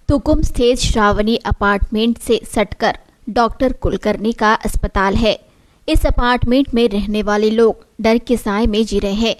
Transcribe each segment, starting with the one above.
तुकुम स्थित श्रावणी अपार्टमेंट से सटकर डॉक्टर कुलकर्णी का अस्पताल है। इस अपार्टमेंट में रहने वाले लोग डर के साए में जी रहे हैं।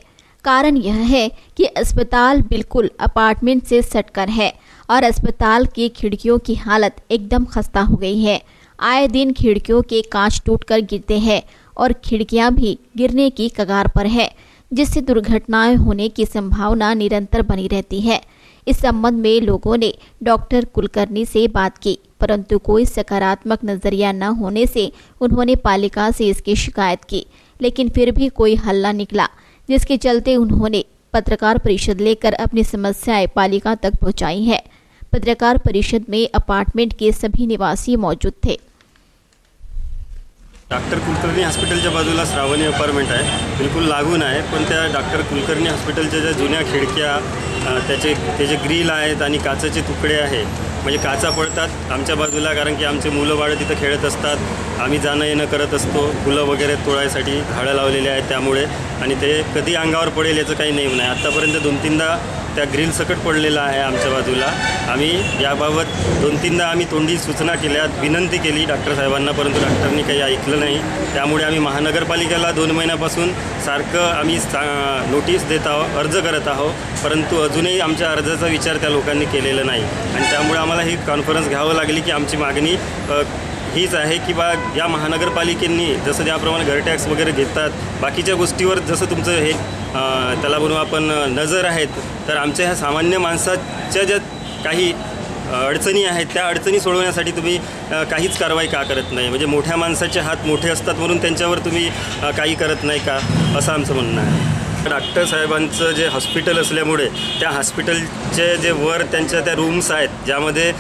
कारण यह है कि अस्पताल बिल्कुल अपार्टमेंट से सटकर है और अस्पताल की खिड़कियों की हालत एकदम खस्ता हो गई है। आए दिन खिड़कियों के कांच टूटकर गिरते हैं और खिड़कियां भी गिरने की कगार पर है, जिससे दुर्घटनाएं होने की संभावना निरंतर बनी रहती है। इस संबंध में लोगों ने डॉक्टर कुलकर्णी से बात की, परंतु कोई सकारात्मक नजरिया न होने से उन्होंने पालिका से इसकी शिकायत की, लेकिन फिर भी कोई हल न निकला, जिसके चलते उन्होंने पत्रकार परिषद लेकर अपनी समस्याएं पालिका तक पहुंचाई है। पत्रकार परिषद में अपार्टमेंट के सभी निवासी मौजूद थे। डॉक्टर कुलकर्णी हॉस्पिटलच्या बाजूला श्रावणी अपार्टमेंट आहे, बिलकुल लागून आहे। पण त्या डॉक्टर कुलकर्णी हॉस्पिटलच्या ज्या जुन्या खिडक्या, त्याचे ग्रिल आहेत आणि काचेचे तुकडे आहे, म्हणजे काचा पडतात आमच्या बाजूला, कारण की आमचे मुलं बाळ तिथे खेळत असतात। आम्ही जाणं येणं करत असतो, फुलं वगैरे तोडायसाठी झाडं लावलेले आहेत त्यामुळे, आणि ते कधी अंगावर पडेल याचं काही नेम नाही। आत्तापर्यंत 2-3दा त्या ग्रिल सकट पडलेला आहे आमच्या बाजूला। आम्ही याबाबत 2-3दा आम्ही तोंडी सूचना केल्या, विनंती केली डॉक्टर साहेबांना, परंतु डॉक्टरनी काही ऐकलं नाही। त्यामुळे आम्ही महानगरपालिकेला 2 महिन्यापासून सारखं आम्ही नोटीस देत आहोत, अर्ज करत आहोत, परंतु अजूनही आमच्या अर्जाचा विचार त्या लोकांनी केलेला नाही। आणि त्यामुळे आम्हाला ही कॉन्फरन्स घ्यावं लागली की आमची मागणी हीच आहे की बा या महानगरपालिकेने जसं ज्याप्रमाणे घर टॅक्स वगैरे घेतात, बाकीच्या गोष्टीवर जसं तुमचं हे त्याला म्हणू आपण नजर आहेत, तर आमच्या ह्या सामान्य माणसाच्या ज्या काही अडचणी आहेत त्या अडचणी सोडवण्यासाठी तुम्ही काहीच कारवाई का करत नाही? म्हणजे मोठ्या माणसाचे हात मोठे असतात म्हणून त्यांच्यावर तुम्ही काही करत नाही का, असं आमचं म्हणणं आहे। डॉक्टर साहेबांचं जे हॉस्पिटल असल्यामुळे त्या हॉस्पिटलचे जे वर त्यांच्या त्या रूम्स आहेत, ज्यामध्ये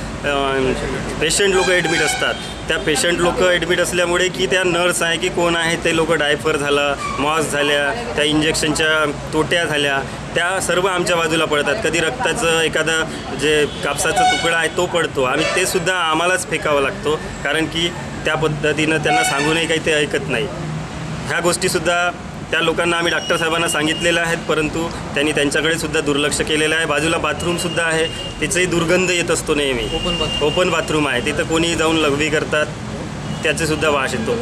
पेशंट लोक ॲडमिट असतात, त्या पेशंट लोक ॲडमिट असल्यामुळे की त्या नर्स आहे की कोण आहे ते लोक डायपर झालं, मॉस झाल्या, त्या इंजेक्शनच्या तोट्या झाल्या, त्या सर्व आमच्या बाजूला पडतात। कधी रक्ताचं एखादा जे कापसाचा तुकडा आहे तो पडतो, आम्ही ते सुद्धा आम्हालाच फेकावं लागतो, कारण की त्या पद्धतीनं त्यांना सांगूनही काही ते ऐकत नाही। ह्या गोष्टीसुद्धा त्या लोकांना आम्ही डॉक्टर साहेबांना सांगितलेलं आहेत, परंतु त्यांनी त्यांच्याकडे सुद्धा दुर्लक्ष केलेलं आहे। बाजूला बाथरूमसुद्धा आहे, तिचंही दुर्गंध येत असतो नेहमी। ओपन बाथरूम आहे, तिथं कोणी जाऊन लघवी करतात, त्याचे सुद्धा वास येतो।